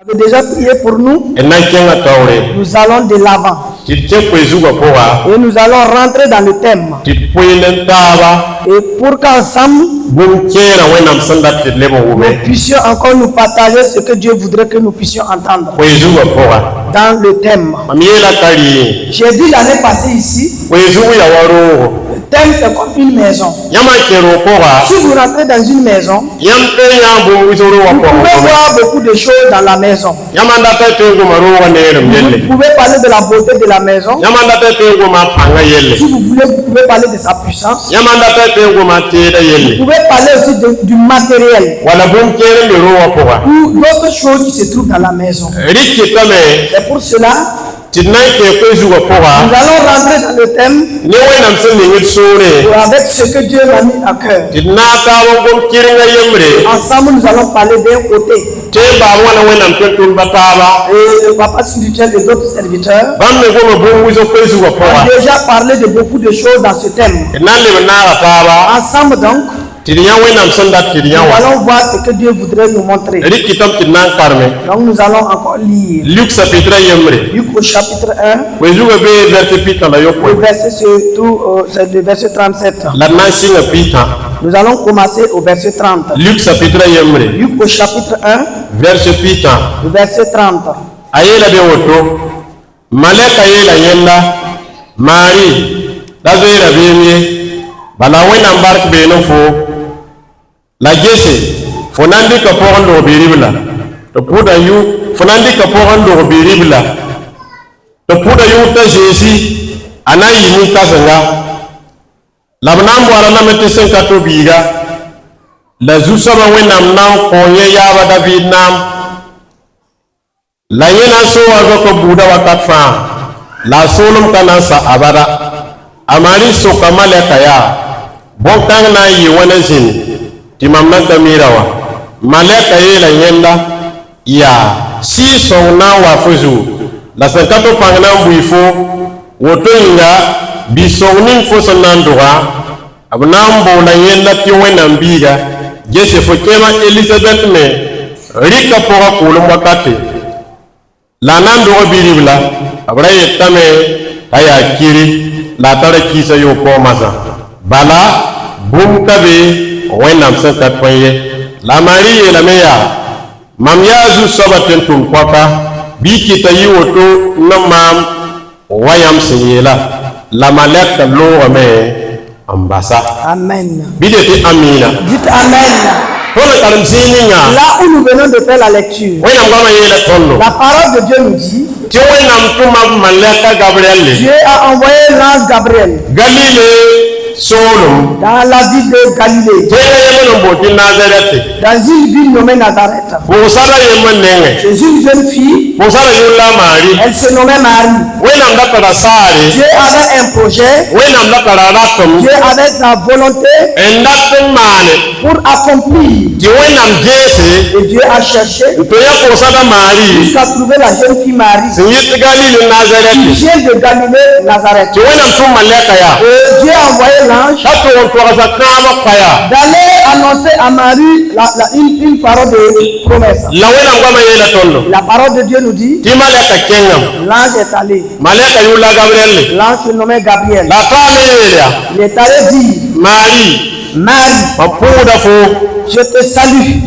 avait déjà prié pour nous. Nous allons de l'avant. Et nous allons rentrer dans le thème. Et pour qu'ensemble, nous puissions encore nous partager ce que Dieu voudrait que nous puissions entendre. Dans le thème. J'ai dit l'année passée ici. Le thème c'est comme une maison. Si vous rentrez dans une maison, vous pouvez voir beaucoup de choses dans la maison. Vous pouvez parler de la beauté de la maison. Si vous voulez, vous pouvez parler de sa puissance. Vous pouvez parler aussi du matériel. Ou d'autres choses qui se trouvent dans la maison. C'est pour cela nous allons rentrer dans le thème avec ce que Dieu m'a mis à cœur. Ensemble, nous allons parler d'un côté. Et le papa spirituel et d'autres serviteurs ont déjà parlé de beaucoup de choses dans ce thème. Ensemble donc, nous allons voir ce que Dieu voudrait nous montrer. Donc nous allons encore lire Luc au chapitre 1. Le verset 37. Nous allons commencer au verset 30. Luc au chapitre 1. Le verset 30. La gese fonandi ka pondo biribla to puda yu fonandi ka pondo biribla to puda yu ta jesi anayi ni kasanga labnam wala na mete sen ka to biga la zusaba wenam nan konye yaba david nam la yena so wazo ko buda wakat fa la solum kana sa abara amari so kamale kaya bon tang na yi wana zin timamna tamirawa malaka yela yenda ya si sona wa fuzu la sankato pangna mbuifo woto inga bisoni fo sonandura abnambo la yenda tiwena mbiga jese fokema Elizabeth me rika pora kulum wakati la nando biribla abraye tame aya kiri la tara kisa yo pomasa bala bum kabe wenam sankat paye la marie la meya mam yazu sabaten tum kwaka biki tayi woto namam wayam seyela la malaka lo me ambassa. Amen. Bidete amina. Dites amen. Là où nous venons de faire la lecture, la parole de Dieu nous dit, Dieu a envoyé l'ange Gabriel dans la ville de Galilée, dans une ville nommée Nazareth. C'est une jeune fille, elle se nommait Marie. Dieu avait un projet, Dieu avait sa volonté pour accomplir. Et Dieu a cherché jusqu'à trouver la jeune fille Marie qui vient de Galilée, Nazareth. Et Dieu a envoyé l'ange d'aller annoncer à Marie une parole de promesse. La parole de Dieu nous dit, l'ange est allé. L'ange se nommait Gabriel. Il est allé dire, Marie, je te salue.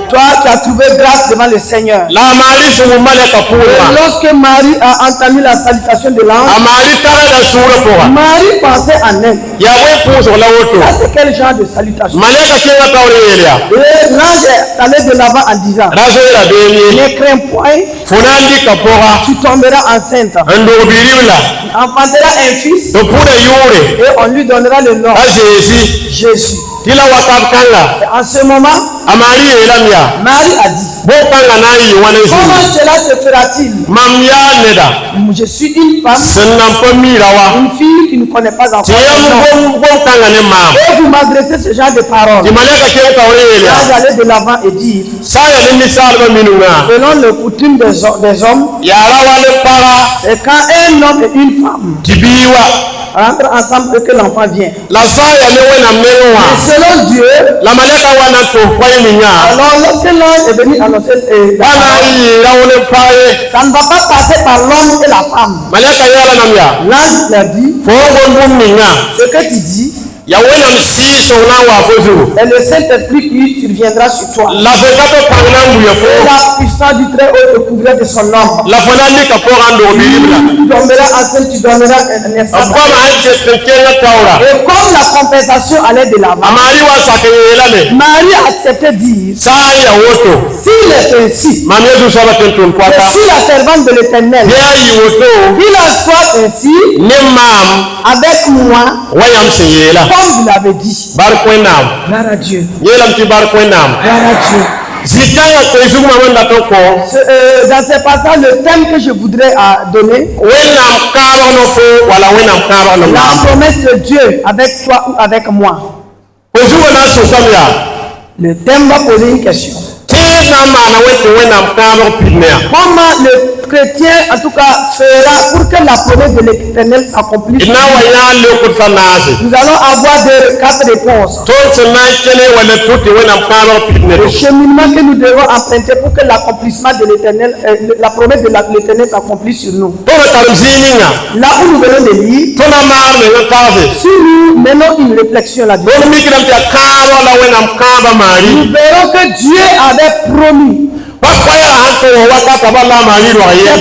Toi qui as trouvé grâce devant le Seigneur. Et lorsque Marie a entendu la salutation de l'ange, Marie pensait en elle. Ça, c'est quel genre de salutation? Et l'ange est allé de l'avant en disant, ne crains point, tu tomberas enceinte. Tu enfanteras un fils et on lui donnera le nom Jésus. Et en ce moment, Marie a dit, comment cela se fera-t-il? Je suis une femme, une fille qui ne connaît pas encore le nom. Et vous m'adressez ce genre de paroles. Là, j'allais de l'avant et dire, selon le coutume des hommes, c'est quand un homme et une femme rentrent ensemble et que l'enfant vient. Mais selon Dieu, Alors lorsque l'ange est venu annoncer ça ne va pas passer par l'homme et la femme. L'ange l'a dit, ce que tu dis, et le Saint-Esprit qui surviendra sur toi. Et la puissance du Très-Haut te couvrira de son ombre. Tu donneras enceinte, tu donneras un naissance. Et comme la compensation allait de l'avant, Marie a accepté de dire, s'il est ainsi, que si la servante de l'Éternel, qu'il en soit ainsi, avec moi, comme vous l'avez dit. Gloire à Dieu. Gloire à Dieu. Dans ce passage, le thème que je voudrais donner, la promesse de Dieu avec toi ou avec moi. Le thème va poser une question. Comment le chrétien, en tout cas, fera pour que la promesse de l'Éternel s'accomplisse? Nous allons avoir 4 réponses. Le cheminement que nous devons emprunter pour que l'accomplissement de l'Éternel, la promesse de l'Éternel s'accomplisse sur nous. Là où nous venons de lire, si nous menons une réflexion là-dessus, nous verrons que Dieu avait promis. C'est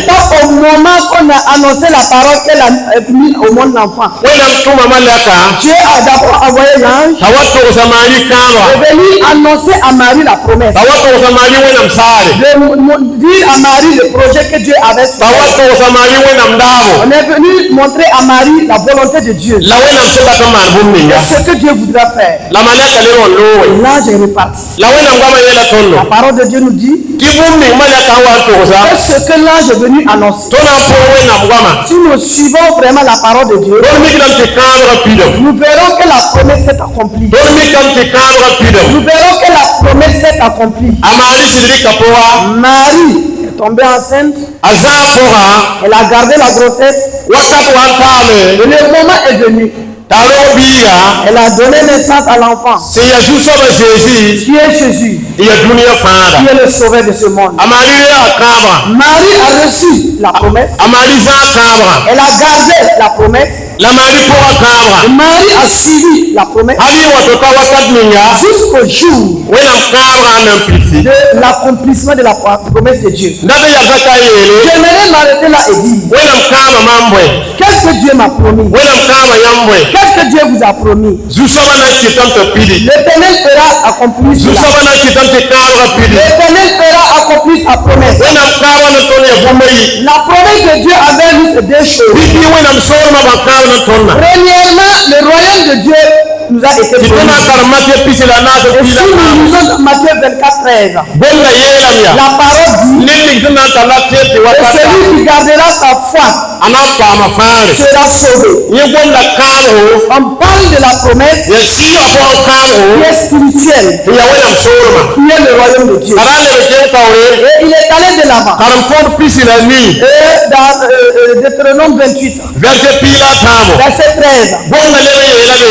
pas au moment qu'on a annoncé la parole qu'elle a mis au monde l'enfant. Dieu a d'abord envoyé l'ange et venu annoncer à Marie la promesse. De dire à Marie le projet que Dieu avait fait. On est venu montrer à Marie la volonté de Dieu. Et ce que Dieu voudra faire. L'ange est reparti. La parole de Dieu nous dit que ce que l'ange est venu annoncer. Si nous suivons vraiment la parole de Dieu, nous verrons que la promesse s'est accomplie. Nous verrons que la promesse s'est accomplie. Marie est tombée enceinte. Elle a gardé la grossesse. Et le moment est venu. Elle a donné naissance à l'enfant qui est Jésus, qui est le sauveur de ce monde. Marie a reçu la promesse. Elle a gardé la promesse. Et Marie a suivi la promesse jusqu'au jour de l'accomplissement de la promesse de Dieu. J'aimerais m'arrêter là et dire, qu'est-ce que Dieu m'a promis? Qu'est-ce que Dieu vous a promis? L'Éternel fera accomplir cela. L'Éternel fera accomplir sa promesse. La promesse de Dieu envers nous, c'est 2 choses. Premièrement, le royaume de Dieu nous a été promis. Et si nous lisons dans Matthieu 24:13, la parole dit, et celui qui gardera sa foi sera sauvé. On parle de la promesse qui est spirituelle, qui est le royaume de Dieu. Et il est allé de l'avant. Et dans Deutéronome 28, verset 13,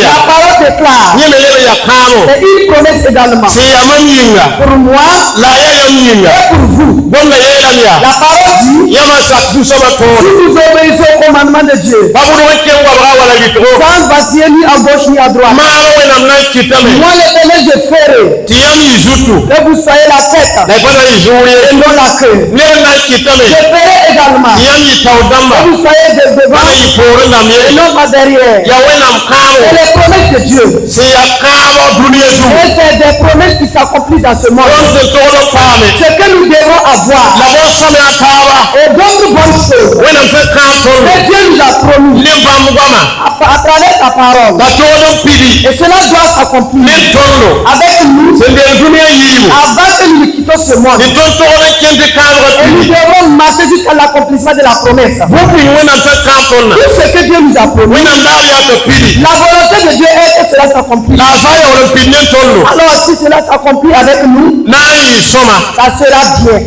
la parole déclare, c'est une promesse également pour moi et pour vous. La parole dit, si vous obéissez au commandement de Dieu, sans vaciller ni à gauche ni à droite, moi l'Éternel je ferai que vous soyez la tête et non la queue. Je ferai également que vous soyez devant et non pas derrière. C'est les promesses de Dieu. Et c'est des promesses qui s'accomplissent dans ce monde. Ce que nous devons avoir et d'autres bonnes choses que Dieu nous a promis à travers sa parole. Et cela doit s'accomplir avec nous avant que nous quittons ce monde. Et nous devons marcher jusqu'à l'accomplissement de la promesse. Tout ce que Dieu nous a promis, la volonté de Dieu est que cela s'accomplisse. Alors si cela s'accomplit avec nous, ça sera bien.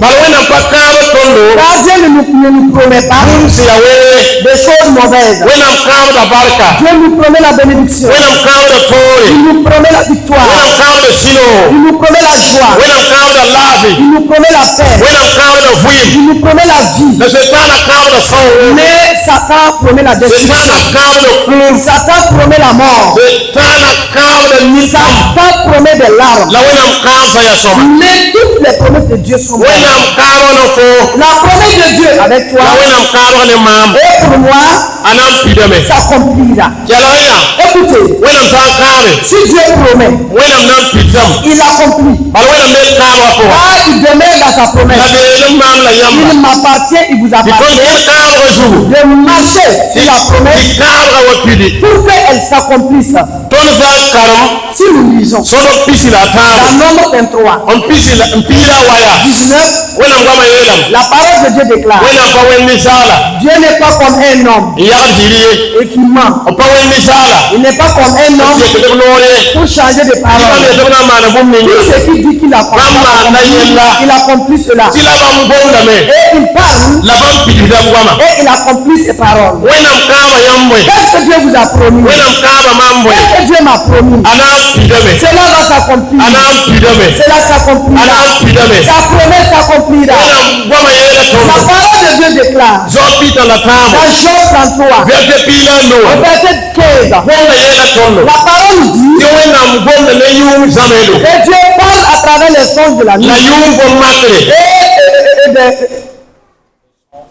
Car Dieu ne nous promet pas Munsi ya wewe. des choses mauvaises. Wena mkamu da barka. Dieu nous promet la bénédiction. Wena mkamu da tori. Il nous promet la victoire. Wena mkamu da sino. Il nous promet la joie. Wena mkamu da lavi. Il nous promet la paix. Wena mkamu da vuim. Il nous promet la vie. Da shetana mkamu da sawo. Mais Satan promet la destruction. Shetana mkamu da kum. Satan promet la mort. Shetana mkamu da nisam. Satan promet des larmes. La wena mkamu sa ya soma. Mais toutes les promesses de Dieu sont bonnes. Wena mkamu na fo. La promesse de Dieu avec toi La wena mkamu ne mam. et pour moi Anam pidame. s'accomplira. Jalaya. Écoutez, Wena mkamu. si Dieu promet, Wena mnam pidzam. il accomplit. Bal wena mel kamu ko. Quand il demeure dans sa La promesse, de mam la yamba. il m'appartient, il vous Because appartient el kamu ko zugu. de marcher sur la promesse Ikamu wa pidi. pour qu'elle s'accomplisse. Ton za karam. Si nous lisons Sono pisi la dans tamu. Nombre 23, On pisi la mpira waya. 19, Wena ngama yelam. la parole de Dieu déclare, Wena pa wen misala. Dieu n'est pas comme un homme Iyar jiriye. et qui ment. On pa wen misala. Il n'est pas comme un homme Je te nore. pour changer de Iba parole. me tona mana bum ni. Tout ce qu'il dit qu'il il accomplit cela. Sila bam bonda me. Et il parle La bam pidi da ngama. et il accomplit ses paroles. Wena mkama yamwe. Qu'est-ce que Dieu vous a promis? Wena mkama mamwe. Qu'est-ce que Dieu m'a promis? Anam pidame. Cela va s'accomplir. Anam pidame. Cela s'accomplira. Anam pidame. Sa promesse s'accomplira. Wena ngama yela La tono. parole de Dieu déclare Zopi ta la tamu. dans Job 33, Vete pila au ndo. verset 15, Wena yela tono. la parole dit, Yo wena mbonda ne yum zamelo. et Dieu parle à travers les songes de la nuit La yum bon makre.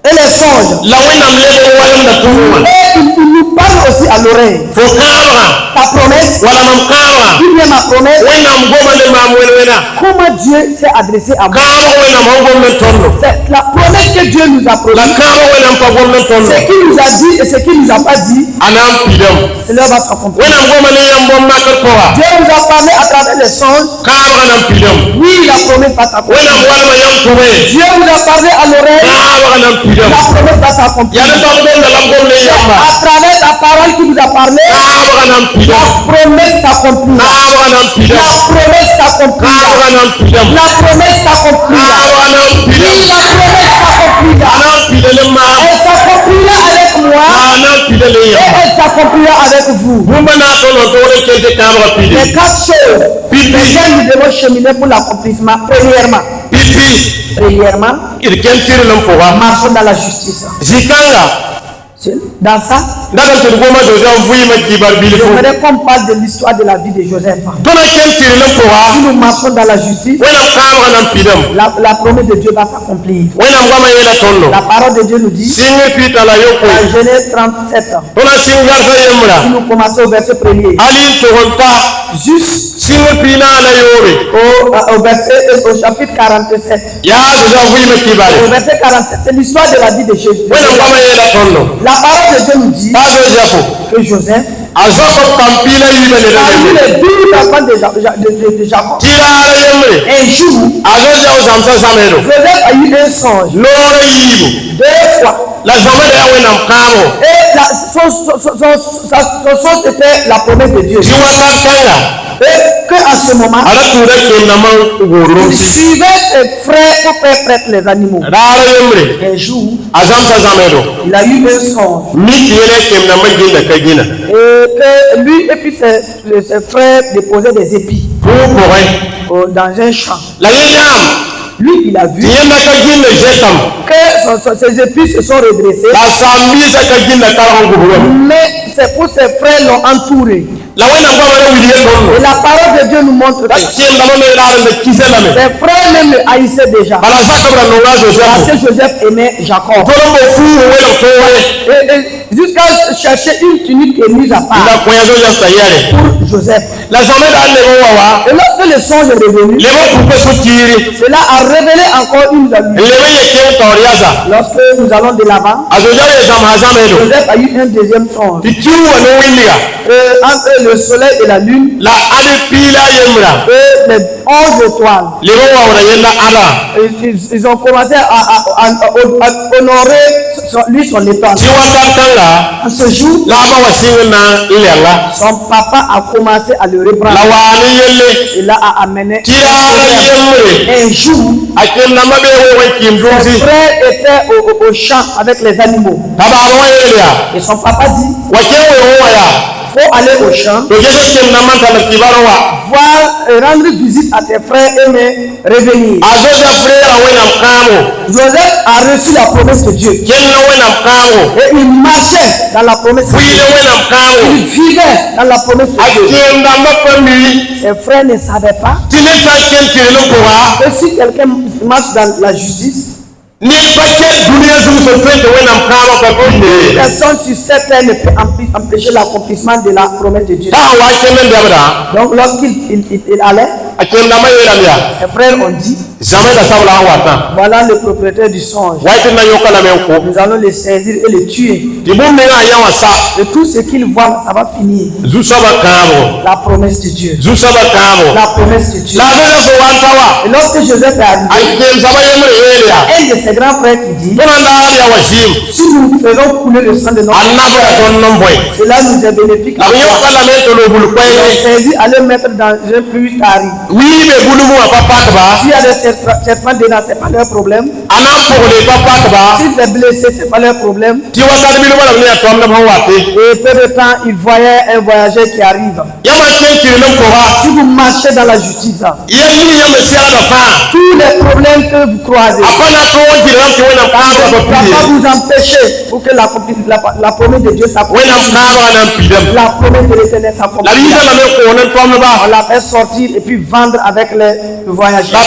et les songes. La wena mlebo wayam da tuwa. Et il nous parle aussi à l'oreille. Fokara. Ta promesse, Wala mamkara. il vient ma promesse. Wena mgoma ne mamwena. Comment Dieu s'est adressé à moi. Kara wena mangom ne tono. C'est la promesse que Dieu nous a La promis. kara wena mpagom ne tono. Ce qu'il nous a dit et ce qu'il nous a pas dit, Anam pidam. cela va s'accomplir. Wena mgoma ne yambon makre kowa. Dieu nous a parlé à travers les songes. Kara anam pidam. Oui, la promesse va s'accomplir. Wena mwalma yam tuwe. Dieu nous a parlé à l'oreille. Kara anam pidam. La promesse va s'accomplir. Yana bangom na lambom ne yamba. À travers la parole qui nous a parlé, Kara anam la pidam. promesse s'accomplira. Kara anam La pidam. promesse s'accomplira. Kara anam pidam. La promesse s'accomplira. Kara anam Oui, pidam. la promesse s'accomplira. Anam pidam ma. Elle s'accomplira avec moi Anam pidam et yamba. elle s'accomplira avec vous. Bumba na tono tore kete kamra pidi. Les 4 choses lesquelles nous devons cheminer pour l'accomplissement. Premièrement, Pipi. premièrement, Irken lampoa. marchons dans la justice. Zikanga. Dans ça, Daga turgoma doja vuima jibar bilfu. j'aimerais qu'on parle de l'histoire de la vie de Joseph. Tona ken lampoa. Si nous marchons dans la justice, Wena kamra nam pidam. la promesse de Dieu va s'accomplir. Wena ngama yela tono. La parole de Dieu nous dit, Singe pita la yoko. dans Genèse 37, Tona singar sa si yemra. nous commençons au verset 1er, Ali tohonta. juste Singe pina la yore. au chapitre 47. Ya doja vuima Au kibale. verset 47, c'est l'histoire de la vie de Jésus. Wena ngama yela tono. La parole de Dieu nous dit Tazo jafo. que Joseph, Azoko kampila yibe ne parmi dele. les 12 enfants de Jacob, Tira ala yemre. un jour, Azoja uzamsa samero. Joseph a eu un songe Lore yibu. 2 fois. La zamada ya wena mkamo. Et son songe était la promesse de Dieu. Jiwa kanga. Et qu'à ce moment, Ala tura ke naman goro. il suivait ses frères pour faire prêtre les animaux. Rara yemre. Un jour, Azamsa samero. il a eu un songe. Miki yele ke naman gina kagina. Et que lui et puis ses frères déposaient des épis Pour dans un champ. La yam. Lui, il a vu Yenda kagina jetam. que ses épis se sont redressés. La samisa kagina karangu buram. Mais c'est pour ses frères l'ont entouré. La wena ngama na wiye Et tono. la parole de Dieu nous montre que ses Tiem dama me rara me kisela me. frères même le haïssaient déjà. Bala zakabra no ngazo Parce jafo. que Joseph aimait Jacob. Tolombo fu wela towe. Et jusqu'à chercher une tunique et mise à La part koyazo ya tayari. pour Joseph. La zamada ne wawa. Et lorsque le songe est revenu, Lebo kupe sutiri. cela a révélé encore une de lui. Lebo yeke toriaza. Lorsque nous allons de l'avant, Azoja ye zamazamelo. Joseph a eu un deuxième songe. Tikiwa no windiga. Entre le soleil et la lune, La ali pila yemra. et les 11 étoiles. Lebo wawra yenda ala. Ils ont commencé à honorer lui son épargne. En ce jour, son papa a commencé à le reprendre. Il a amené un jour. Son frère était au champ avec les animaux. Et son papa dit, il faut aller au champ, voir, rendre visite à tes frères et me revenir. Joseph a reçu la promesse de Dieu. Et il marchait dans la promesse de Dieu. Il vivait dans la promesse de Dieu. Ses frères ne savaient pas que si quelqu'un marche dans la justice, personne sur cette terre ne peut empêcher l'accomplissement de la promesse de Dieu. Donc lorsqu'il allait, ses frères ont dit, voilà le propriétaire du songe. Nous allons le saisir et le tuer. Et tout ce qu'il voit, ça va finir. La promesse de Dieu. La promesse de Dieu. Et lorsque Joseph est arrivé, un de ses grands frères qui dit, si nous faisons couler le sang de notre frère, cela nous est bénéfique. Ils ont saisi à le mettre dans un puits tari. S'il y a des serpents dedans, ce n'est pas leur problème. S'il est blessé, ce n'est pas leur problème. Et peu de temps, il voyait un voyageur qui arrive. Si vous marchez dans la justice, tous les problèmes que vous croisez, ça ne va pas vous empêcher pour que la promesse de Dieu s'accomplisse. La promesse de l'Éternel s'accomplisse. On l'a fait sortir et puis vendre avec les voyageurs.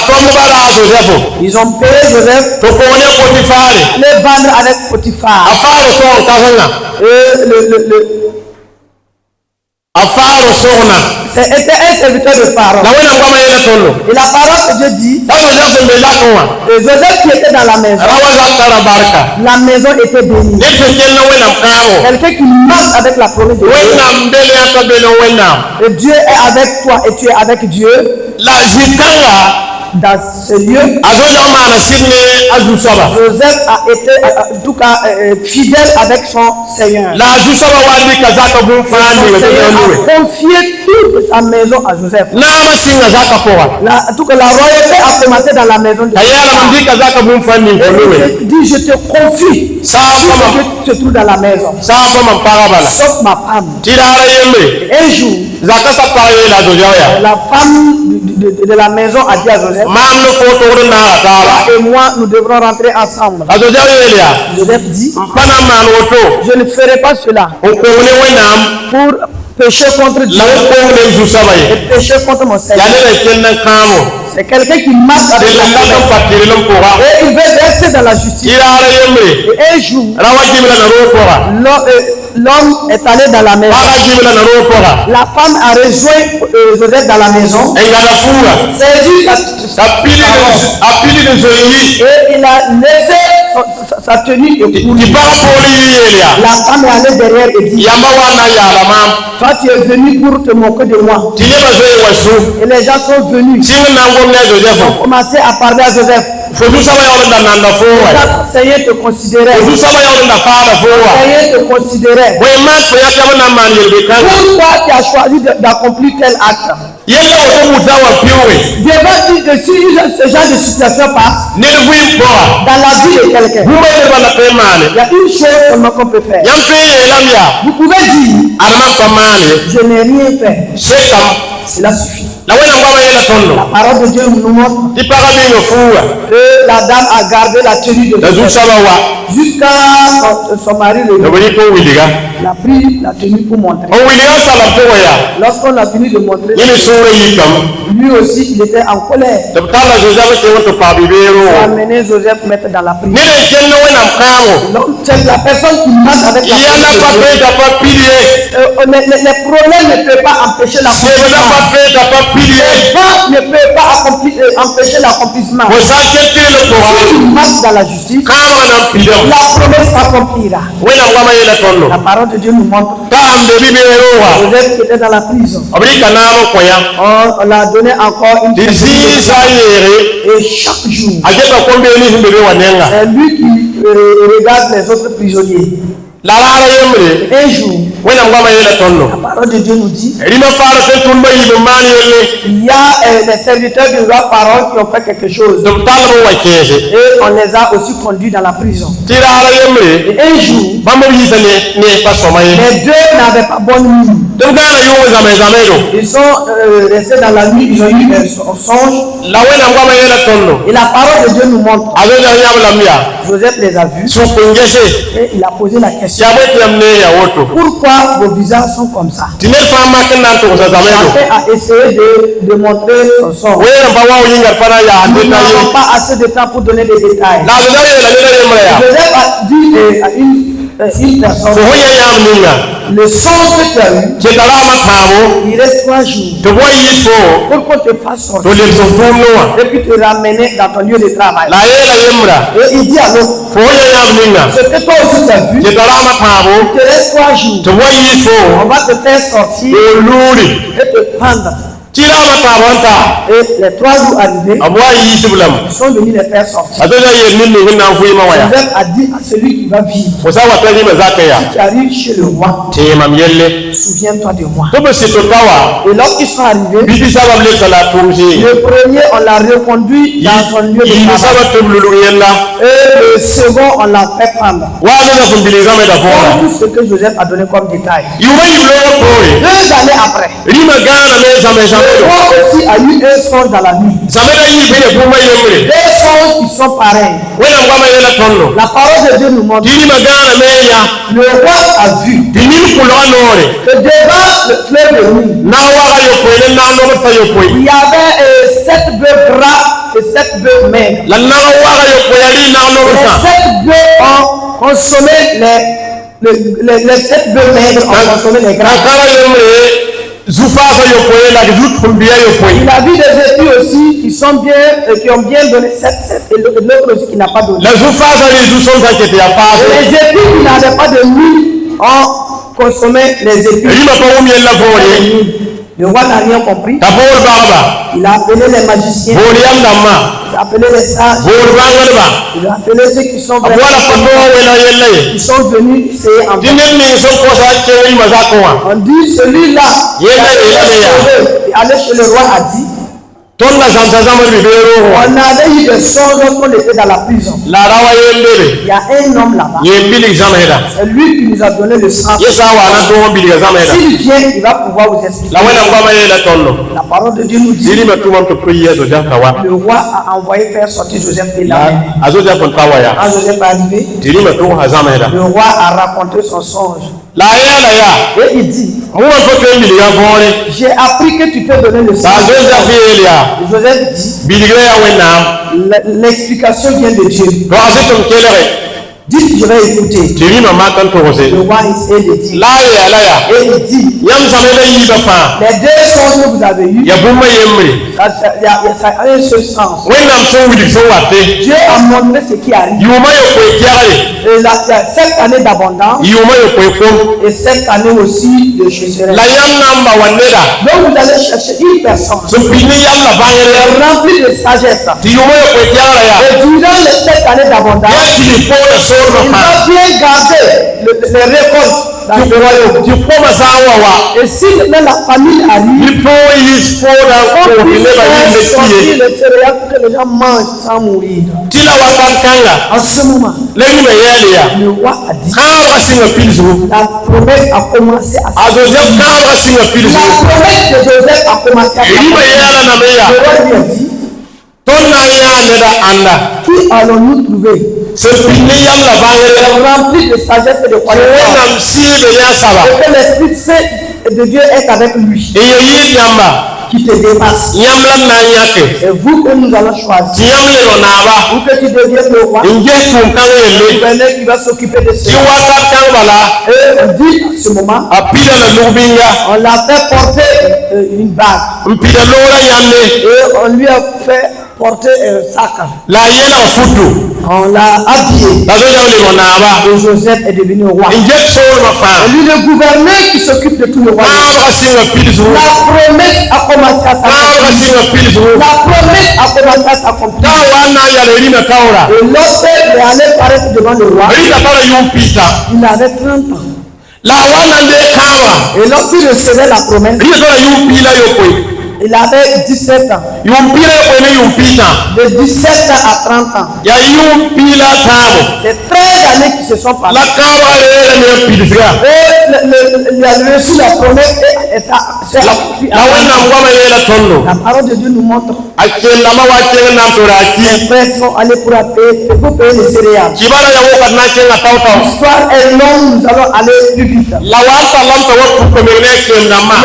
Ils ont payé Joseph, les vendre avec Potiphar. C'était un serviteur de Pharaon. Et la parole de Dieu dit, et Joseph qui était dans la maison était bénie. Quelqu'un qui marche avec la promesse de Dieu. Et Dieu est avec toi et tu es avec Dieu. Dans ce lieu, Joseph a été en tout cas fidèle avec son Seigneur. Son Seigneur a confié toute sa maison à Joseph. En tout cas, la royauté a commencé dans la maison de Joseph. Et il dit, je te confie tout ce qui se trouve dans la maison, sauf ma femme. Un jour, la femme de la maison a dit à Joseph, et moi, nous devrons rentrer ensemble. Joseph dit, je ne ferai pas cela pour pécher contre Dieu et pécher contre mon Seigneur. C'est quelqu'un qui marche avec la promesse et il veut rester dans la justice. Et un jour, l'homme est allé dans la maison. La femme a rejoint Joseph dans la maison. Saisi et il a laissé sa tenue et couru. La femme est allée derrière et dit, toi tu es venu pour te moquer de moi. Et les gens sont venus. Ils ont commencé à parler à Joseph. Seigneur te considérait. Seigneur te considérait. Pourquoi tu as choisi d'accomplir tel acte? Si ce genre de situation passe dans la vie de quelqu'un, il y a une chose seulement qu'on peut faire. Vous pouvez dire, je n'ai rien fait. Cela suffit. La parole de Dieu nous montre que la dame a gardé la tenue de Joseph jusqu'à son mari il a pris la tenue pour montrer. Lorsqu'on a fini de montrer, lui aussi il était en colère. Il a amené Joseph mettre dans la prison. C'est la personne qui marche avec la les problèmes ne peuvent pas empêcher l'accomplissement. Les vents ne peuvent pas empêcher l'accomplissement. Si tu marches dans la justice, la promesse s'accomplira. La parole de Dieu nous montre. Joseph était dans la prison. On l'a donné encore une fois. Et chaque jour, c'est lui regarde les autres prisonniers. La rara yemre. Un jour, Wena ngoma yela tonno. la parole de Dieu nous dit, Rima fara fe tumba yibo mani yelle. il y a des serviteurs de la parole qui ont fait quelque chose. Dum talbo wa kese. Et on les a aussi conduits dans la prison. Tira rara yemre. Et un jour, Bambo yisa ne pas somaye. les deux n'avaient pas bonne mine. Dum gana yumo zamezamero. Ils sont restés dans la nuit, ils ont eu un songe. La wena ngoma yela tonno. Et la parole de Dieu nous montre. Azoja nyam lamya. Joseph les a vus Su kungese. et il a posé la question. Yabwe yamne ya woto. Pourquoi vos visages sont comme ça? Tinel fama kenan to zamero. Chacun a essayé de montrer son sort. Wena bawa yinga para ya Nous andeta n'avons yi. pas assez de temps pour donner des détails. La zare la yemre ya. Joseph a dit à une personne, Fuhuya yam ninga. le songe que tu as eu, Chetarama tamo. il reste 3 jours To boy yifo. pour qu'on te fasse To sortir le sofuno. et puis te ramener dans ton lieu de travail. La yela yemra. Et il dit à l'autre, Fuhuya yam ninga. ce que toi aussi tu as vu, Chetarama tamo. il te reste 3 jours. To boy yifo. On va te faire sortir Oluri. et te prendre. Tirama tabanta. Et les 3 jours arrivés, Abwa yisiblam. ils sont venus les faire sortir. Azoja yelni ni na fuima waya. Joseph a dit à celui qui va vivre, Musa watani mazakaya. tu arrives chez le roi, Tema mielle. souviens-toi de moi. Tobe sitokawa. Et lorsqu'ils sont arrivés, Bidi sabab le sala tumji. le premier, on l'a reconduit dans son lieu de Ini travail. sabab tumlulu yella. Et le second, on l'a fait prendre. Wa na kumbiliza me da fora. Tout ce que Joseph a donné comme détail. Yuba yiblo pore. 2 années après, Rima gana me le zamezamero. roi aussi a eu un songe dans la nuit. Zamera yibele kuma yemre. 2 songes qui sont pareils. Wena ngama yela tonno. La parole de Dieu nous montre. Dini magana meya. Le roi a vu Dini kulonore. que devant le fleuve de Nil, Na waga yokoyle na no ta yokoy. il y avait 7 bœufs gras et 7 bœufs maigres. La na waga yokoyali na no Les sa. 7 bœufs ont consommé les 7 bœufs maigres ont consommé les gras. Nakara yemre. Zufafa yokoye la zut kumbia yokoy. Il a vu des épis aussi qui sont bien, qui ont bien donné 7 et l'autre aussi qui n'a pas donné. La zufafa les zuson sa kete ya Et fase. les épis qui n'avaient pas de mie ont consommé les épis. Rima pa umi yella fore. Le roi n'a rien compris. Tabor baba. Il a appelé les magiciens, Bori yam damma. il a appelé les sages, Bor bangalba. il a appelé ceux qui sont Wala pato wela yella. qui sont venus essayer en vain. Dinen ni so ko sa kewri mazakwa. On dit celui-là qui Yella a été yella ya. sauvé et allé chez le roi a dit, Tonna samsa zamar bibero. on avait eu des songes lorsqu'on était dans la prison. La rawa yembere. Il y a un homme là-bas, Yembili zamera. c'est lui qui nous a donné le sang. Yesa wana to mbili zamera. S'il vient, il va pouvoir vous expliquer. La wena ngama yella tonno. La parole de Dieu nous dit, Dini matuma to priye do jakawa. le roi a envoyé faire sortir Joseph et l'a amené. Azoja kontawaya. Quand Joseph est arrivé, Dini matu hazamera. le roi a raconté son songe. La ya. Et il dit, Mwa foto mbili ya fore. j'ai appris que tu peux donner le sang. Azoja fiyelia. Et Joseph dit, Biligre ya wena. l'explication vient de Dieu. Do asetum kelere. Dites, je vais écouter. Tiri mama kan to rose. Le roi essaie de dire. La ya. Et il dit, Yam samela yi ba fa. les 2 songes que vous avez eus, Ya bumma yemre. ça a un seul sens. Wena so wili so wate. Dieu a montré ce qui arrive. Yuma yo ko tiare. Et il y a 7 années d'abondance Yuma yo ko ko. et 7 années aussi de chasseresse. La yam namba wanera. Donc vous allez chercher une personne So pini yam la bangere. remplie de sagesse. Ti yuma yo ko tiare ya. Et durant les 7 années d'abondance, Ya ti po na so il no fa. va bien garder les récoltes dans le royaume. Ti po ma sa wa. Et si maintenant la famille arrive, Ni po is po na on ko puisse ni ba faire ni sortir metie. les céréales pour que les gens mangent sans mourir. Ti la wa kan kanga. En ce moment, Le ni me yele ya. le roi a dit, Ka wa singa pilzu. la promesse a commencé à se Azoja ka wa singa pilzu. La promesse de Joseph a commencé à se Eri me yala na me ya. Le roi lui a dit, Tonna ya neda anda. qui allons-nous trouver So pini yam la bangere. rempli de sagesse et de connaissance, Wena msibe ya saba. et que l'Esprit Saint de Dieu est avec lui, Iyo yi yamba. qui te dépasse. Yamla na nyake. C'est vous que nous allons choisir. Yamle lo na ba. Ou que tu deviennes le roi, Inje tum kan le yele. gouverneur qui va s'occuper de Ti ça. wata kan bala. Et on dit à ce moment, Apida la lubinga. on l'a fait porter une bague. Mpida lora yande. Et on lui a fait porté un sac. La yela futu. On l'a habillé. Et Joseph est devenu roi. Et lui, le gouverneur qui s'occupe de tout le roi. La promesse a commencé à s'accomplir. La promesse a commencé à s'accomplir. Et lorsqu'il est allé paraître devant le roi, il avait 30 ans. Et lorsqu'il recevait la promesse, il avait 17 ans. De 17 ans à 30 ans. C'est 13 années qui se sont passées. Et il a reçu la promesse et ça s'est accompli. La parole de Dieu nous montre. Les frères sont allés pour payer les céréales. L'histoire est longue, nous allons aller plus vite. Il est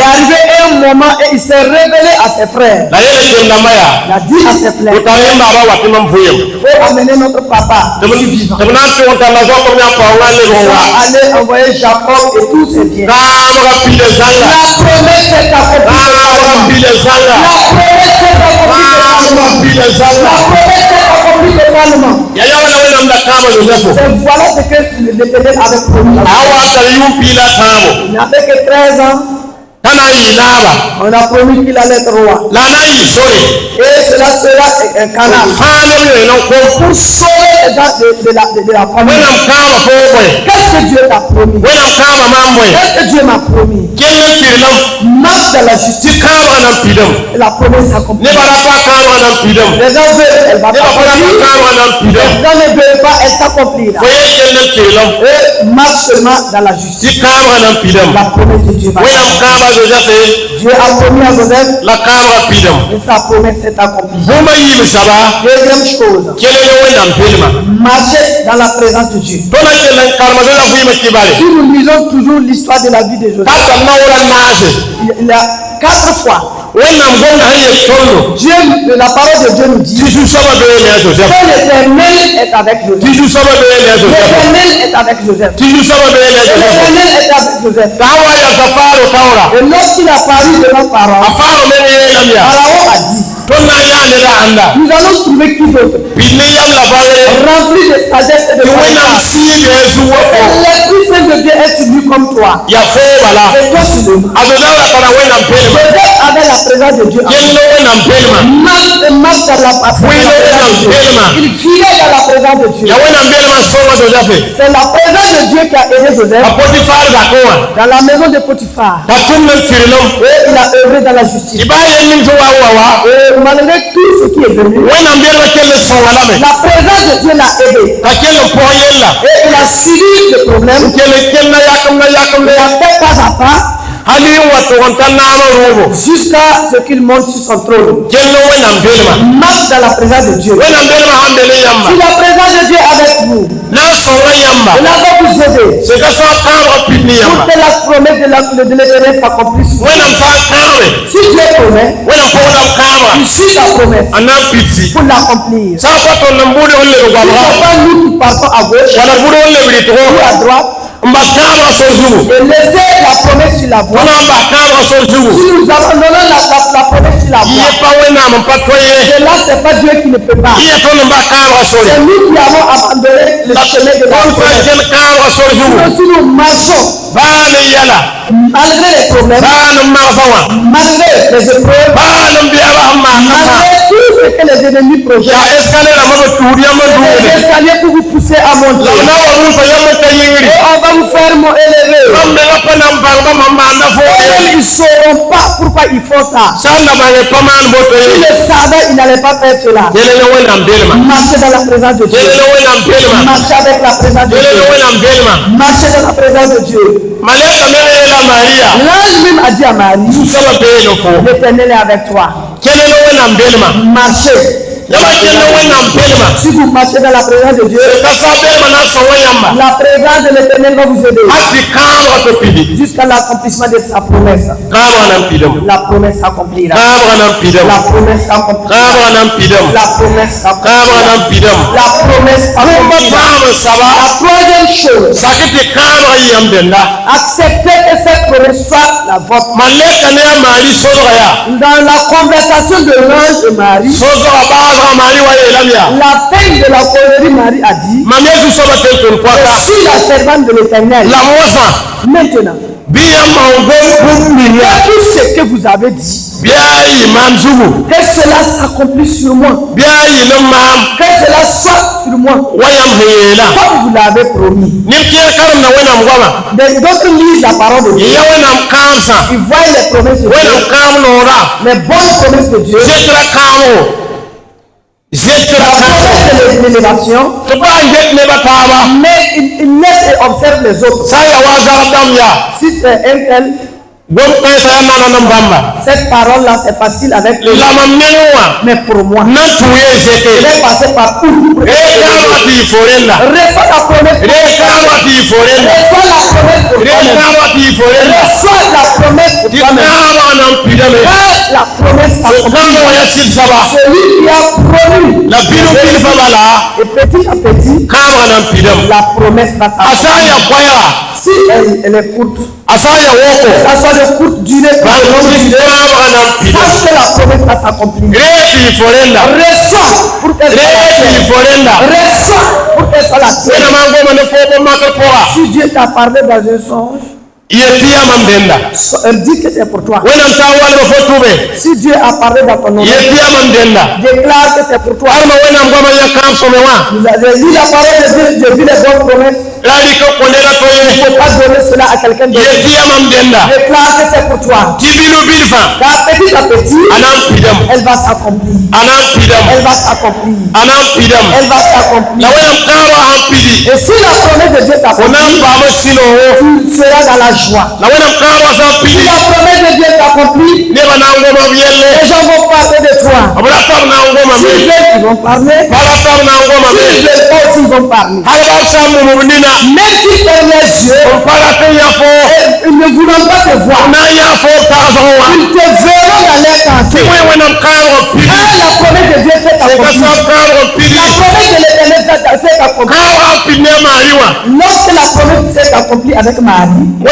arrivé un moment et il s'est révélé à ses frères. Il a dit à ses frères, il faut amener notre papa. Il va aller envoyer Jacob et tous ses biens. La promesse est accomplie. La promesse est accomplie totalement. Voilà ce que l'Éternel avait promis. Il n'avait que 13 ans. On a promis qu'il allait être roi. Et cela sera un canal pour sauver les gens de la famille. Qu'est-ce que Dieu t'a promis? Qu'est-ce que Dieu m'a promis? Marche dans la justice. La promesse s'accomplit. Les gens veulent, elle va s'accomplir. Les gens ne veulent pas, elle s'accomplira. Et marche seulement dans la justice. La promesse de Dieu va s'accomplir. Dieu a promis à Joseph et sa promesse s'est accomplie. Deuxième chose, marcher dans la présence de Dieu. Si nous lisons toujours l'histoire de la vie de Joseph, il y a 4 fois Dieu, la parole de Dieu nous dit que l'Éternel est avec Joseph. L'Éternel est avec Joseph. L'Éternel est avec Joseph. Et lorsqu'il a parlé devant Pharaon, Pharaon a dit, nous allons trouver qui d'autre rempli de sagesse et de connaissance. L'Esprit Saint de Dieu est sur lui comme toi. C'est toi sur lui. Joseph avait la présence de Dieu. Marche dans la présence de Dieu. Il filait dans la présence de Dieu. C'est la présence de Dieu qui a aidé Joseph dans la maison de Potiphar. Et il a œuvré dans la justice. Et malgré tout ce qui est venu, la présence de Dieu l'a aidé. Et il a suivi le problème. Il a fait pas à pas jusqu'à ce qu'il monte sur son trône. Marche dans la présence de Dieu. Si la présence de Dieu est avec vous, il va vous aider pour que la promesse de l'Éternel s'accomplisse. Si Dieu promet, il suit sa promesse pour l'accomplir. Ce n'est pas nous qui partons à gauche ou à droite et laisser la promesse sur la voie. Si nous abandonnons la promesse sur la voie, c'est pas Dieu qui ne peut pas. C'est nous qui avons abandonné le chemin de la promesse. Si nous marchons malgré les problèmes, malgré les épreuves, malgré tout ce que les ennemis projettent, les escaliers pour vous pousser à monter, et on va vous faire élever. Ils ne sauront pas pourquoi ils font ça. Si le savait, il n'allait pas faire cela. Marcher dans la présence de Dieu. Marcher avec la présence de Dieu. Marcher dans la présence de Dieu. L'ange même a dit à Marie, l'Éternel est avec toi. Marchez. Si vous marchez dans la présence de Dieu, la présence de l'Éternel va vous aider jusqu'à l'accomplissement de sa promesse. La promesse s'accomplira. La promesse s'accomplira. La promesse s'accomplira. La promesse s'accomplira. troisième chose, acceptez que cette promesse soit la vôtre. Dans la conversation de l'ange de Marie, la femme de la collérie Marie a dit, je suis la servante de l'Éternel. Maintenant, tout ce que vous avez dit, que cela s'accomplisse sur moi, que cela soit sur moi, comme vous l'avez promis. D'autres lisent la parole de Dieu, ils voient les promesses de Dieu, les bonnes promesses de Dieu, la promesse de l'élévation, mais ils laissent et observent les autres. Si c'est un tel, cette parole-là, c'est facile avec eux. Mais pour moi, je vais passer par où? Reçois la promesse. Reçois la promesse pour toi-même. La promesse s'accomplit. Celui qui a promis. Et petit à petit, la promesse va s'accomplir. Si elle est courte, ça soit de courte durée, sache que la promesse va s'accomplir. Reçois pour qu'elle soit la tienne. Reçois pour qu'elle soit la tienne. Si Dieu t'a parlé dans un songe, dis que c'est pour toi. Si Dieu a parlé dans ton nom, déclare que c'est pour toi. Vous avez lu la parole de Dieu, j'ai vu les bonnes promesses. Il ne faut pas donner cela à quelqu'un d'autre. Déclare que c'est pour toi. Car petit à petit, elle va s'accomplir. Elle va s'accomplir. Elle va s'accomplir. Et si la promesse de Dieu s'accomplit, tu seras dans la joie. Si la promesse de Dieu s'accomplit, les gens vont parler de toi. Si Dieu ils vont parler, si Dieu aussi ils vont parler. Même si ferment les yeux, ils ne voudront pas te voir. Ils te verront dans leur pensée. Quand la promesse de Dieu s'est accomplie, la promesse de l'Éternel s'est accomplie. Lorsque la promesse s'est accomplie avec Marie, la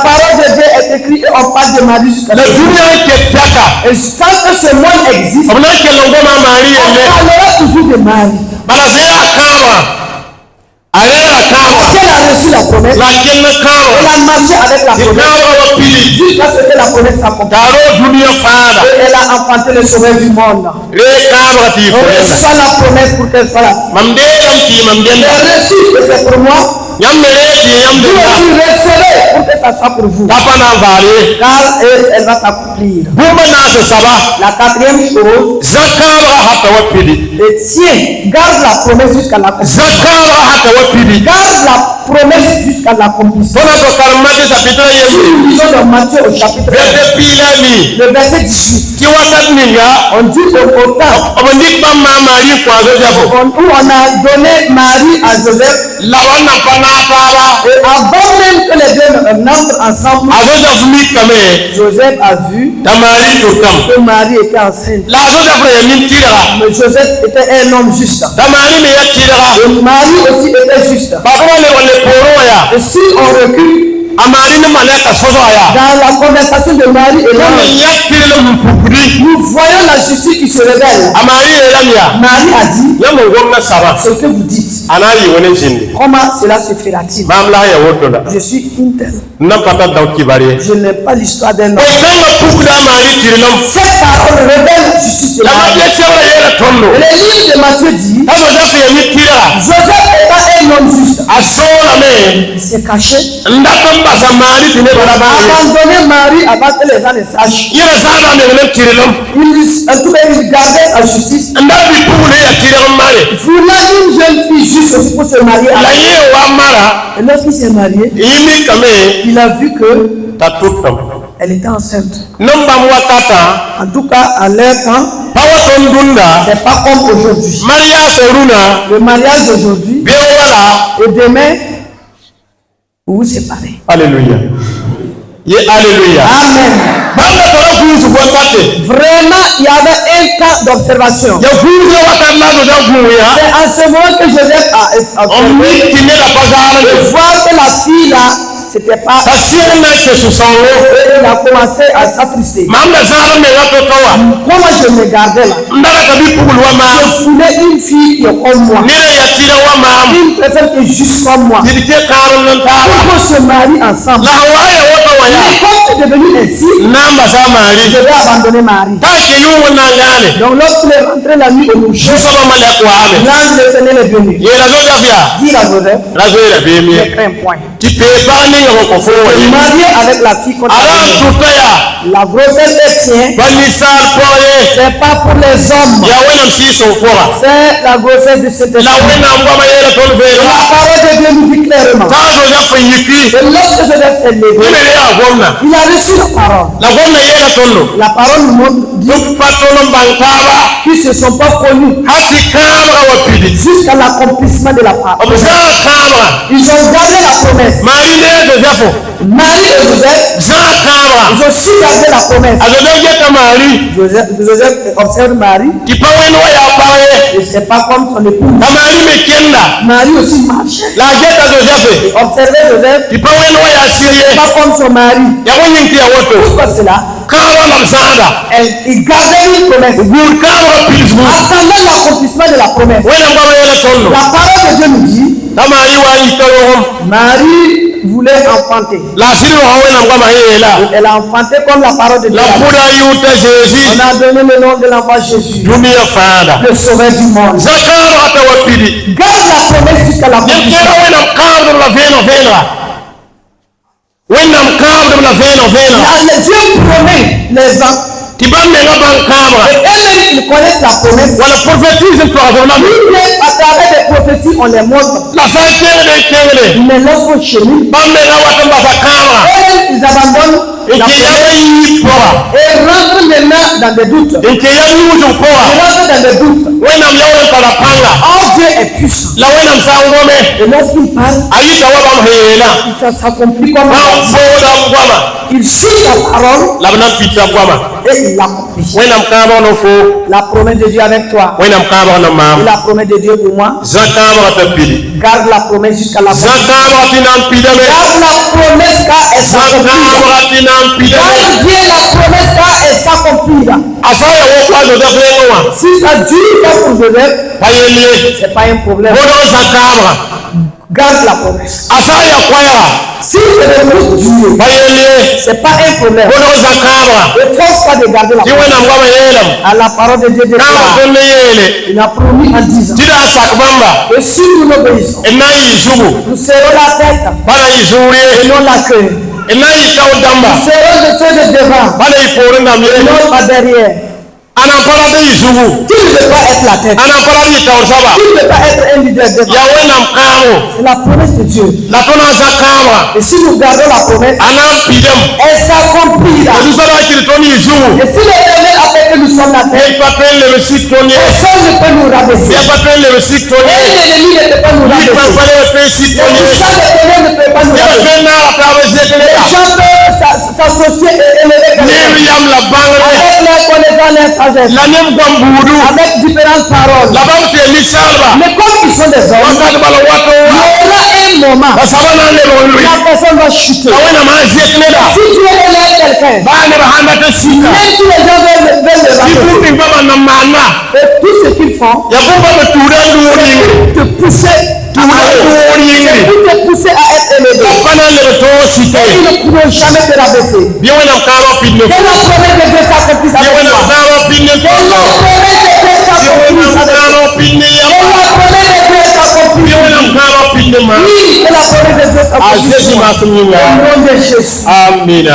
parole de Dieu est écrite et on parle de Marie jusqu'à la fin. Et tant que ce monde existe, on parlera toujours de Marie. Elle a reçu la promesse. Elle a marché avec la promesse. Jusqu'à ce que la promesse s'accomplisse. Et elle a enfanté le sauveur du monde. Reçois la promesse pour qu'elle soit là. Elle reçu que c'est pour moi. Vous aussi recevez pour que ça soit pour vous. Car elle va s'accomplir. La quatrième chose, et tiens, garde la promesse jusqu'à l'accomplissement. Garde la promesse jusqu'à l'accomplissement. Si nous lisons dans Matthieu au chapitre 1, le verset 18, on dit au temps où on a donné Marie à Joseph, et avant même que les deux n'entrent ensemble, Joseph a vu que Marie était enceinte. Mais Joseph était un homme juste. Et Marie aussi était juste. Et si on recule dans la conversation de Marie et l'homme, nous voyons la justice qui se révèle. Marie a dit, ce que vous dites, comment cela se fera-t-il? Je suis une telle. Je n'ai pas l'histoire d'un homme. Cette parole révèle la justice de Marie. Et le livre de Matthieu dit, Joseph étant un homme juste, il s'est caché, abandonné Marie avant que les gens ne sachent. Il gardait sa justice. Voulant une jeune fille juste pour se marier avec elle. Et lorsqu'il s'est marié, il a vu que elle était enceinte. En tout cas, à leur temps, c'est pas comme aujourd'hui. Le mariage d'aujourd'hui et demain, vous vous séparez. Alléluia. Alléluia. Amen. Vraiment, il y avait un cas d'observation. C'est à ce moment que Joseph a observé de voir que la fille là, c'était pas. Il a commencé à s'attrister. Comment je me gardais là? Je voulais une fille qui est comme moi. Une personne qui est juste comme moi. Pour qu'on se marie ensemble. Mais comme c'est devenu ainsi, je devais abandonner Marie. Donc lorsqu'il est rentré la nuit au coucher, l'ange de l'Éternel est venu. Dis à Joseph, ne crains point. Marié avec la fille qu'on a. La grossesse est tienne. C'est pas pour les hommes. C'est la grossesse de cet esprit. La parole de Dieu nous dit clairement. Et lorsque Joseph s'est levé, il a reçu la parole. La parole nous montre qu'ils ne se sont pas connus jusqu'à l'accomplissement de la parole. Ils ont gardé la promesse. Marie et Joseph, ils ont su garder la promesse. Joseph observe Marie. Et c'est pas comme son épouse. Marie aussi marchait. Observez Joseph. C'est pas comme son mari. Pourquoi cela? Il gardait une promesse. Attendant l'accomplissement de la promesse. La parole de Dieu nous dit, Marie voulait enfanter. Elle a enfanté comme la parole de Dieu. On a donné le nom de l'enfant Jésus, le sauveur du monde. Garde la promesse jusqu'à l'accomplissement. Dieu promet les gens. Et eux-mêmes, ils connaissent la promesse. À travers des prophéties, on les montre. Mais lorsqu'on chemine, eux-mêmes, ils abandonnent la promesse et rentrent maintenant dans des doutes. Ils rentrent dans des doutes. Oh, Dieu est puissant. Et lorsqu'il parle, ça s'accomplit comme il suit la parole et il l'accomplit. La promesse de Dieu avec toi et la promesse de Dieu pour moi. Garde la promesse jusqu'à la fin. Garde la promesse car elle s'accomplira. Garde bien la promesse car elle s'accomplira. Si ça dure pour Joseph, c'est pas un problème. Garde la promesse. Si c'est le Dieu, c'est pas un problème. Ne force pas de garder la promesse. À la parole de Dieu déclare, il a promis en disant, et si nous l'obéissons, nous serons la tête et non la queue. Nous serons de ceux de devant et non pas derrière. Tu ne peux pas être la tête. Tu ne peux pas être un leader devant. C'est la promesse de Dieu. Et si nous gardons la promesse, elle s'accomplira. Et si l'Éternel a fait que nous sommes la tête, personne ne peut nous rabaisser. Et l'ennemi ne peut pas nous rabaisser. Le puissant l'Éternel ne peut pas nous rabaisser. Les gens peuvent s'associer et élever avec les connaissances, avec différentes paroles. Mais comme ils sont des hommes, il y aura un moment la personne va chuter. Si tu élèves quelqu'un, même si les gens veulent le rabaisser, et tout ce qu'ils font, te pousser pour te pousser à être élevé. Ils ne pourront jamais te rabaisser. Que la promesse de Dieu s'accomplisse avec toi. Que la promesse de Dieu s'accomplisse. Oui, que la promesse de Dieu s'accomplisse. Au nom de Jésus. Amen.